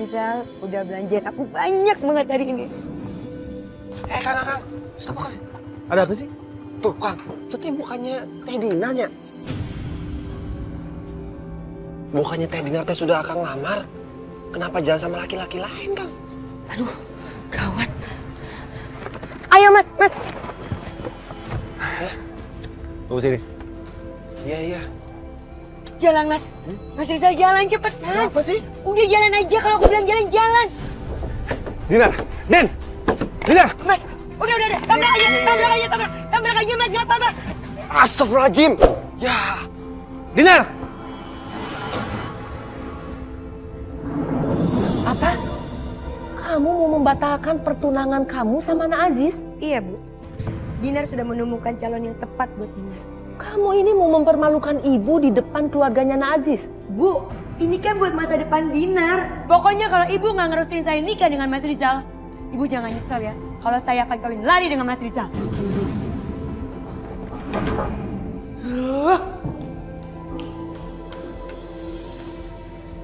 Rizal udah belanjain aku banyak banget hari ini. Kang. Stop, Kang. Ada apa sih? Tuh, Kang. Itu teh bukannya Teh Dinarnya. Bukannya Teh Dinar teh sudah Kang lamar. Kenapa jalan sama laki-laki lain, Kang? Aduh, gawat. Ayo, Mas. Tunggu sini. Iya. Jalan, Mas. Mas Rizal jalan cepet. Kenapa sih? Udah jalan aja, kalau aku bilang jalan. Dinar! Dinar! Mas, udah. Tabrak aja, Mas. Gak apa-apa. Astagfirullahaladzim. Ya. Dinar! Apa? Kamu mau membatalkan pertunangan kamu sama Nak Aziz? Iya, Bu. Dinar sudah menemukan calon yang tepat buat Dinar. Kamu ini mau mempermalukan ibu di depan keluarganya Nak Aziz? Bu, ini kan buat masa depan Dinar. Pokoknya kalau ibu nggak ngerestuin saya nikah dengan Mas Rizal, ibu jangan nyesel ya. Kalau saya akan kawin lari dengan Mas Rizal.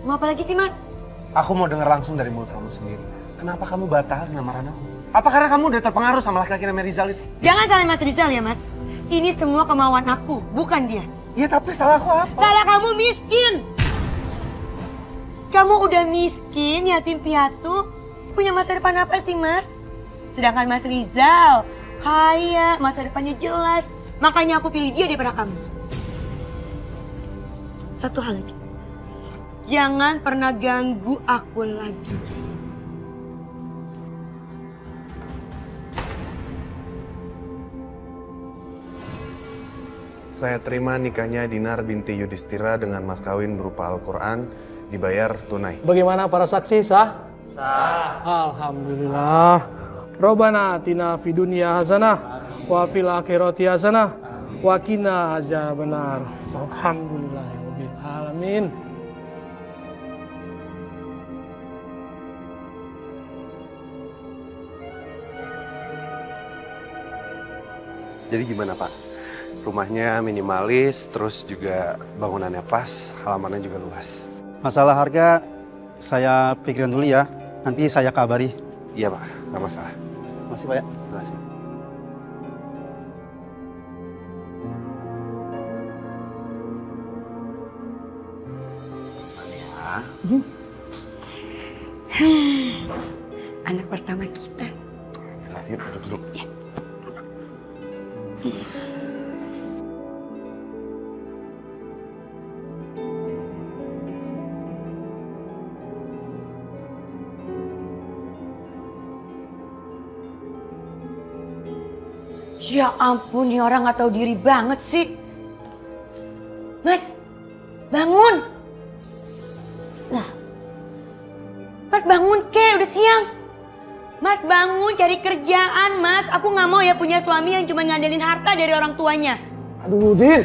Mau apa lagi sih, Mas? Aku mau dengar langsung dari mulut kamu sendiri. Kenapa kamu batalin lamaran aku? Apa karena kamu udah terpengaruh sama laki-laki namanya Rizal itu? Jangan salahin Mas Rizal ya, Mas. Ini semua kemauan aku, bukan dia. Ya tapi salah aku apa? Salah kamu miskin. Kamu udah miskin, yatim piatu. Punya masa depan apa sih, Mas? Sedangkan Mas Rizal kaya, masa depannya jelas. Makanya aku pilih dia daripada kamu. Satu hal lagi. Jangan pernah ganggu aku lagi, Mas. Saya terima nikahnya Dinar binti Yudhistira dengan mas kawin berupa Al-Quran dibayar tunai. Bagaimana para saksi sah? Sah. Alhamdulillah. Robbana atina fid dunya hasanah wa fil akhirati hasanah wa qina azabannar. Alhamdulillahirabbil alamin. Jadi gimana, Pak? Rumahnya minimalis, terus juga bangunannya pas, halamannya juga luas. Masalah harga saya pikirin dulu ya, nanti saya kabari. Iya, Pak, nggak masalah. Masih Pak ya? Terima kasih. Anak pertama kita. Yuk, duduk dulu. Ya ampun, ini orang nggak tahu diri banget sih. Mas, bangun. Nah, Mas bangun ke, udah siang. Mas bangun cari kerjaan, Mas. Aku nggak mau ya punya suami yang cuma ngandelin harta dari orang tuanya. Aduh, Din.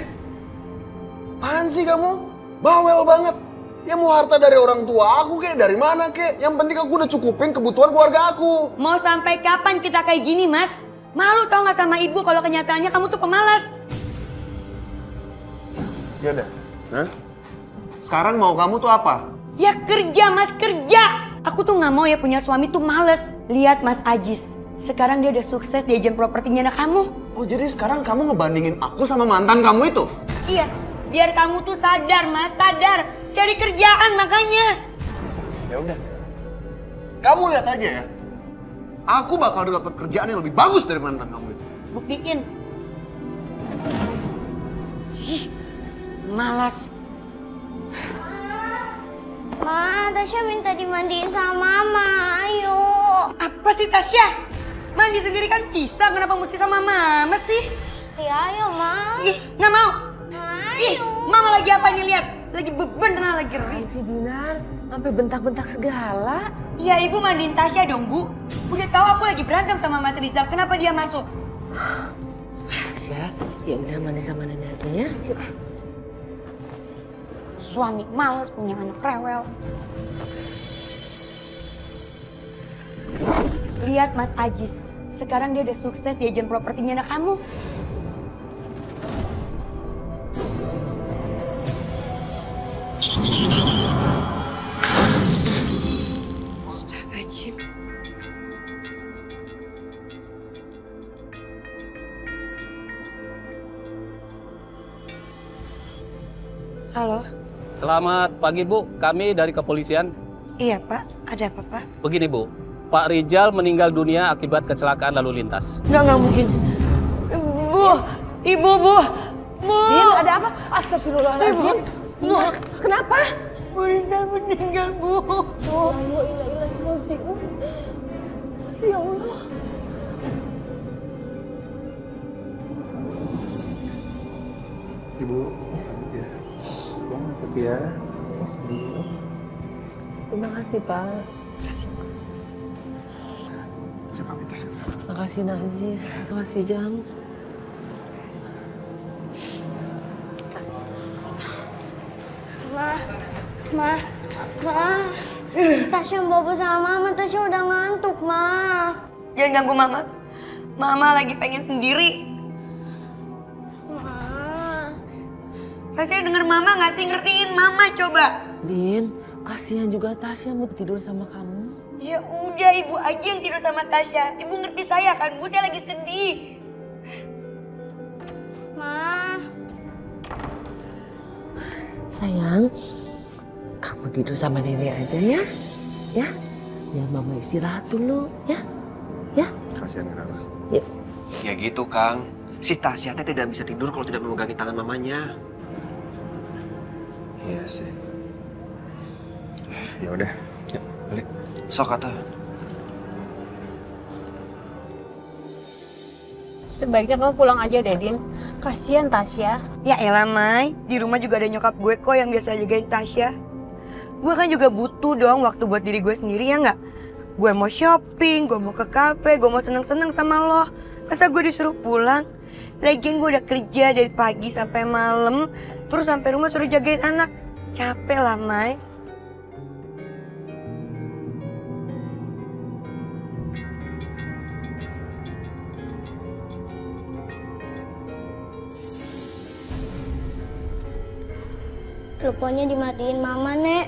Apaan sih kamu? Bawel banget. Ya mau harta dari orang tua aku kek, dari mana kek. Yang penting aku udah cukupin kebutuhan keluarga aku. Mau sampai kapan kita kayak gini, Mas? Malu tau gak sama ibu kalau kenyataannya kamu tuh pemalas. Ya udah. Hah? Sekarang mau kamu tuh apa? Ya kerja, Mas, kerja. Aku tuh gak mau ya punya suami tuh males. Lihat Mas Ajis, sekarang dia udah sukses di agent propertinya anak kamu. Oh jadi sekarang kamu ngebandingin aku sama mantan kamu itu? Iya, biar kamu tuh sadar, Mas, sadar. Cari kerjaan makanya. Ya udah. Kamu lihat aja ya. Aku bakal dapat kerjaan yang lebih bagus dari mantan kamu itu. Buktiin. Ih, malas. Ma, Tasya minta dimandiin sama Mama, ayo. Apa sih Tasya? Mandi sendiri kan bisa, kenapa mesti sama Mama sih? Ya ayo, Ma. Ih, nggak mau. Ayo. Ih, Mama lagi apa ini lihat? Lagi beban, lagi Si Dinar sampai bentak-bentak segala. Ya ibu mandiin Tasya dong, Bu. Udah tahu aku lagi berantem sama Mas Rizal, kenapa dia masuk? Tasya, ya udah mandi sama nenek aja ya. Yuk. Suami malas punya anak rewel. Lihat Mas Ajis, sekarang dia udah sukses di agent propertinya anak kamu. Halo. Selamat pagi Bu, kami dari kepolisian. Iya Pak, ada apa Pak? Begini Bu, Pak Rijal meninggal dunia akibat kecelakaan lalu lintas. Nggak mungkin. Bu, Ibu, Bu. Din, ada apa? Astagfirullahaladzim. Bu. Kenapa? Bu Rizal meninggal, Bu. Ya Allah. Ibu, ya. Selamat ya. Terima kasih, Pak. Saya pamit ya. Makasih Najis, makasih Jang. Ma. Tasya bobo sama Mama, Tasya udah ngantuk, Ma. Jangan ganggu Mama. Mama lagi pengen sendiri. Ma. Tasya denger Mama nggak sih? Ngertiin Mama coba. Din, kasihan juga Tasya mau tidur sama kamu. Ya udah Ibu aja yang tidur sama Tasya. Ibu ngerti saya kan, Bu? Saya lagi sedih. Ma. Sayang, kamu tidur sama Nenek aja ya. Ya, biar Mama istirahat dulu ya. Ya. Kasihan Rara. Yuk. Ya gitu Kang, si Tasya teh tidak bisa tidur kalau tidak memegangi tangan mamanya. Iya sih. Ya udah, yuk balik. Sok atuh. Sebaiknya kamu pulang aja deh, Din. Kasian Tasya. Ya elah, Mai. Di rumah juga ada nyokap gue kok yang biasa jagain Tasya. Gue kan juga butuh dong waktu buat diri gue sendiri, ya nggak? Gue mau shopping, gue mau ke kafe, gue mau seneng-seneng sama lo. Masa gue disuruh pulang? Lagian gue udah kerja dari pagi sampai malam, terus sampai rumah suruh jagain anak. Capek lah, Mai. Teleponnya dimatiin Mama, Nek.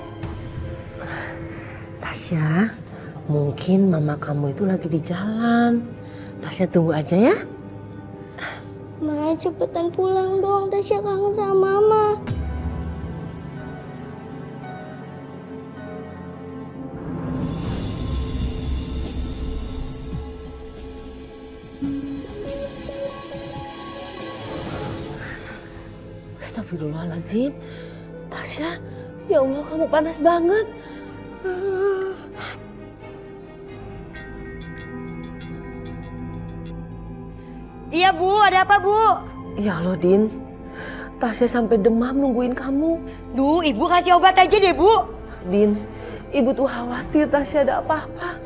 Tasya, mungkin Mama kamu itu lagi di jalan. Tasya tunggu aja ya. Makanya cepetan pulang dong, Tasya kangen sama Mama. Astagfirullahaladzim. Tasya, ya Allah kamu panas banget. Iya Bu, ada apa Bu? Ya Allah Din, Tasya sampai demam nungguin kamu. Duh, Ibu kasih obat aja deh Bu. Din, Ibu tuh khawatir Tasya ada apa-apa.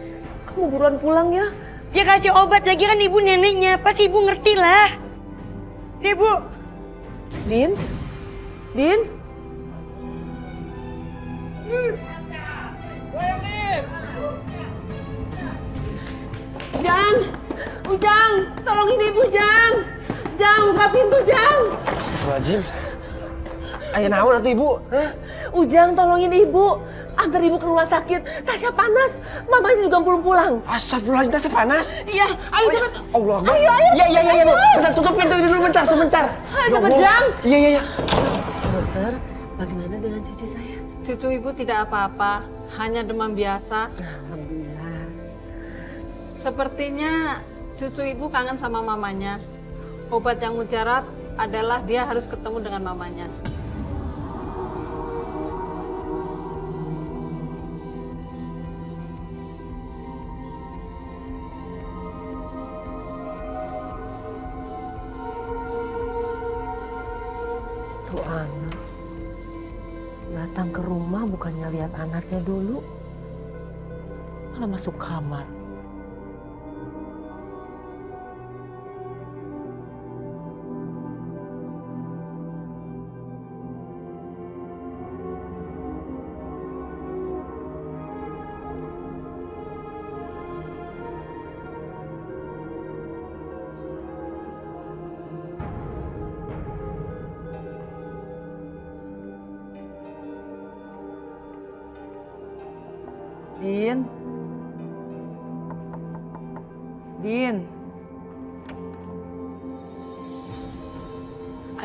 Kamu buruan pulang ya. Ya kasih obat lagi kan Ibu neneknya, pasti Ibu ngerti lah. Deh Bu. Din, Din. Jang, Ujang, tolongin Ibu Jang. Jang, buka pintu Jang. Astagfirullahaladzim. Ayo naon atuh Ibu? Hah? Ujang, tolongin Ibu. Antar Ibu ke rumah sakit. Tasya panas, mamanya juga belum pulang. Astagfirullahaladzim, Tasya panas? Iya, ayo cepat. Allah Akbar. Ayo, Iya, Bu. Bentar, tutup pintu ini dulu sebentar. Ayo cepat Jang. Iya. Dokter, bagaimana dengan cucu saya? Cucu Ibu tidak apa-apa, hanya demam biasa. Alhamdulillah. Sepertinya cucu Ibu kangen sama mamanya. Obat yang mujarab adalah dia harus ketemu dengan mamanya. Tuh anak datang ke rumah bukannya lihat anaknya dulu, malah masuk kamar.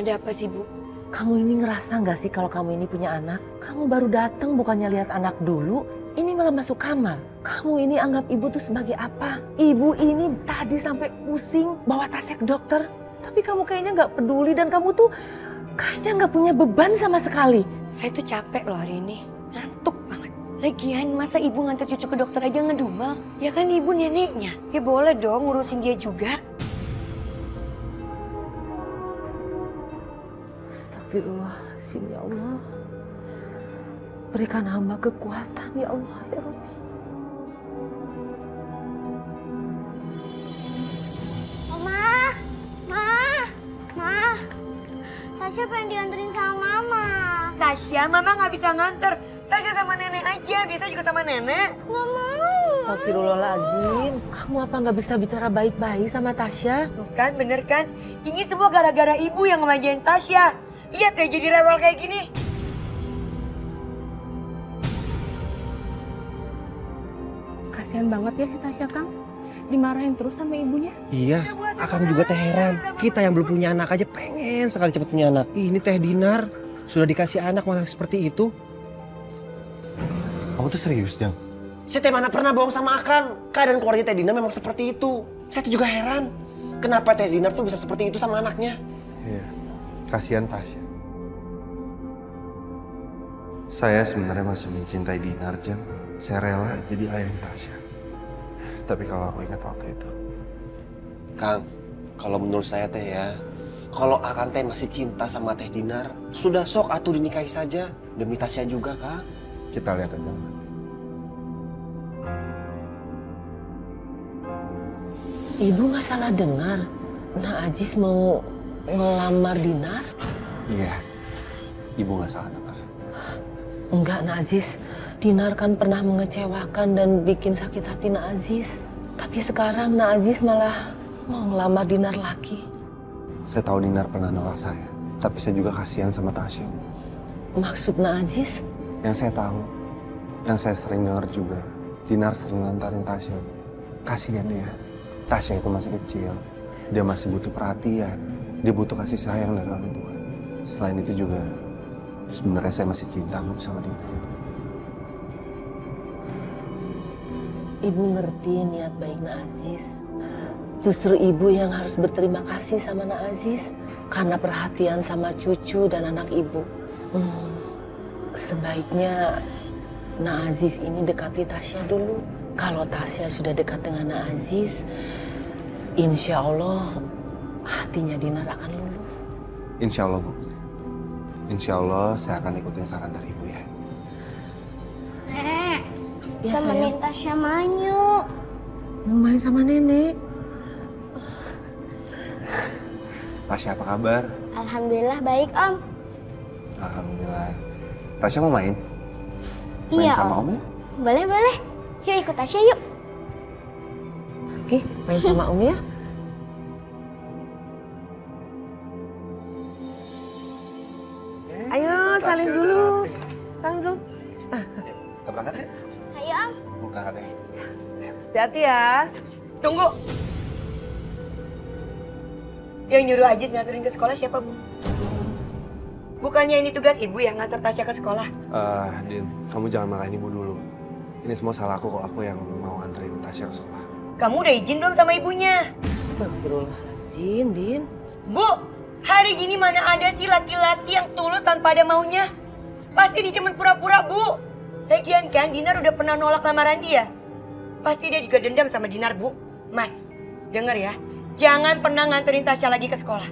Ada apa sih Bu? Kamu ini ngerasa nggak sih kalau kamu ini punya anak? Kamu baru datang bukannya lihat anak dulu, ini malah masuk kamar. Kamu ini anggap ibu tuh sebagai apa? Ibu ini tadi sampai pusing bawa Tasya ke dokter. Tapi kamu kayaknya nggak peduli dan kamu tuh kayaknya nggak punya beban sama sekali. Saya tuh capek loh hari ini. Ngantuk banget. Lagian masa ibu ngantar cucu ke dokter aja ngedumel? Ya kan ibu neneknya. Ya boleh dong ngurusin dia juga. Astagfirullahaladzim ya Allah. Berikan hamba kekuatan ya Allah ya Rabbi. Ma, Tasya pengen dianterin sama Mama. Tasya, Mama nggak bisa nganter. Tasya sama nenek aja, biasa juga sama nenek. Nggak mau. Astagfirullahaladzim. Kamu apa nggak bisa bicara baik-baik sama Tasya? Tuh kan, bener kan? Ini semua gara-gara ibu yang ngemajain Tasya. Lihat deh jadi rewel kayak gini. Kasihan banget ya si Tasya, Kang. Dimarahin terus sama ibunya. Iya, Akang juga teh heran. Kita yang belum punya anak aja pengen sekali cepet punya anak. Ini Teh Dinar sudah dikasih anak malah seperti itu. Kamu tuh serius, Jang? Saya teh mana pernah bohong sama Akang. Keadaan keluarga Teh Dinar memang seperti itu. Saya tuh juga heran. Kenapa Teh Dinar tuh bisa seperti itu sama anaknya? Iya, kasihan Tasya. Saya sebenarnya masih mencintai Dinar, Jang. Saya rela jadi ayah Tasya. Tapi kalau aku ingat waktu itu. Kang, kalau menurut saya teh ya, kalau Akang teh masih cinta sama Teh Dinar, sudah sok atuh dinikahi saja. Demi Tasya juga, Kang. Kita lihat aja. Ibu nggak salah dengar. Nak Aziz mau ngelamar Dinar? Iya, ibu nggak salah dengar. Enggak, Nak Aziz. Dinar kan pernah mengecewakan dan bikin sakit hati Nak Aziz. Tapi sekarang Nak Aziz malah mau ngelamar Dinar lagi. Saya tahu Dinar pernah nolak saya, tapi saya juga kasihan sama Tasya. Maksud Nak Aziz? Yang saya tahu, yang saya sering dengar juga, Dinar sering ngantarin Tasya. Kasihan dia. Tasya itu masih kecil, dia masih butuh perhatian, dia butuh kasih sayang dari orang tua. Selain itu juga, sebenarnya saya masih cinta sama Dinar. Ibu ngerti niat baik Nak Aziz. Justru ibu yang harus berterima kasih sama Nak Aziz karena perhatian sama cucu dan anak ibu. Sebaiknya Nak Aziz ini dekati Tasya dulu. Kalau Tasya sudah dekat dengan Nak Aziz, insya Allah hatinya Dinar akan luluh. Insya Allah, Bu. Insya Allah saya akan ikutin saran dari Ibu ya. Ya, temenin Tasya main yuk. Mau main sama nenek. Tasya apa kabar? Alhamdulillah baik, Om. Alhamdulillah. Tasya mau main? Main Iya, sama Om. Om ya? Boleh, boleh. Yuk ikut Tasya yuk. Oke, main sama Om ya. Ayo, saling dulu. Saling dulu. Kita berangkat ya? Ayo, Om. Berangkat ya? Hati-hati ya. Tunggu. Yang nyuruh Aziz nganterin ke sekolah siapa, Bu? Bukannya ini tugas ibu yang ngantar Tasya ke sekolah? Din, kamu jangan marahin Ibu dulu. Ini semua salah aku kok, aku yang mau nganterin Tasya ke sekolah. Kamu udah izin belum sama ibunya? Astagfirullahaladzim, Din. Bu, hari gini mana ada sih laki-laki yang tulus tanpa ada maunya? Pasti dia cuma pura-pura, Bu. Lagian kan Dinar udah pernah nolak lamaran dia. Pasti dia juga dendam sama Dinar, Bu. Mas, denger ya. Jangan pernah nganterin Tasya lagi ke sekolah.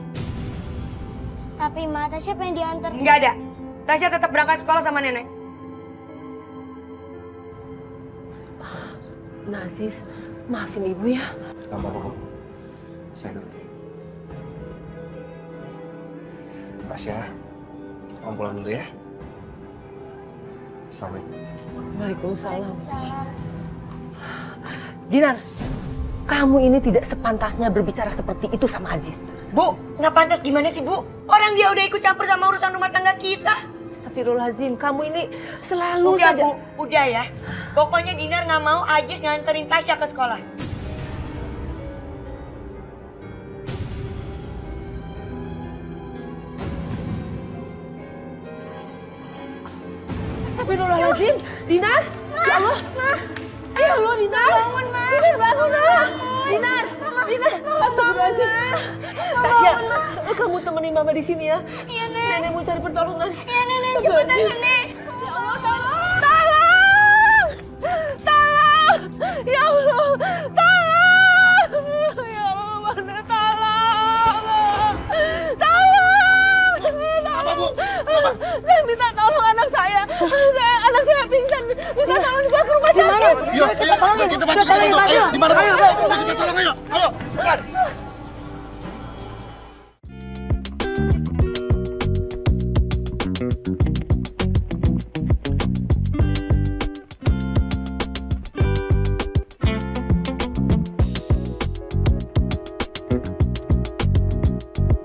Tapi Ma, Tasya pengen diantar. Nggak ada. Tasya tetap berangkat sekolah sama nenek. Nak Aziz, maafin ibu ya. Gak apa-apa kok. Saya ngerti. Tasya, kamu pulang dulu ya. Assalamualaikum. Waalaikumsalam. Dinar, kamu ini tidak sepantasnya berbicara seperti itu sama Aziz. Bu, nggak pantas gimana sih, Bu? Orang dia udah ikut campur sama urusan rumah tangga kita. Astagfirullahaladzim, kamu ini selalu udah, saja... Bu, udah ya. Pokoknya Dinar nggak mau Aziz nganterin Tasya ke sekolah. Astagfirullahaladzim. Dinar, ya Allah. Ya Allah, Dinar. Bangun, Ma. Dinar, bangun, Ma. Dinar, Dinar. Astagfirullahaladzim. Tasya, kamu temenin Mama di sini ya. Iya, Nek. Nenek mau cari pertolongan. Iya, Nenek. Cepetan, Nenek. Ya Allah, tolong. Tolong. Ya Allah, tolong. Ya Allah, mana tolong. Tolong. Saya minta tolong anak saya. Anak saya pingsan. Minta tolong dibawa ke rumah sakit. Yuk, kita bantu. Ayo, di mana? Ayo, kita tolong, ayo. Ayo,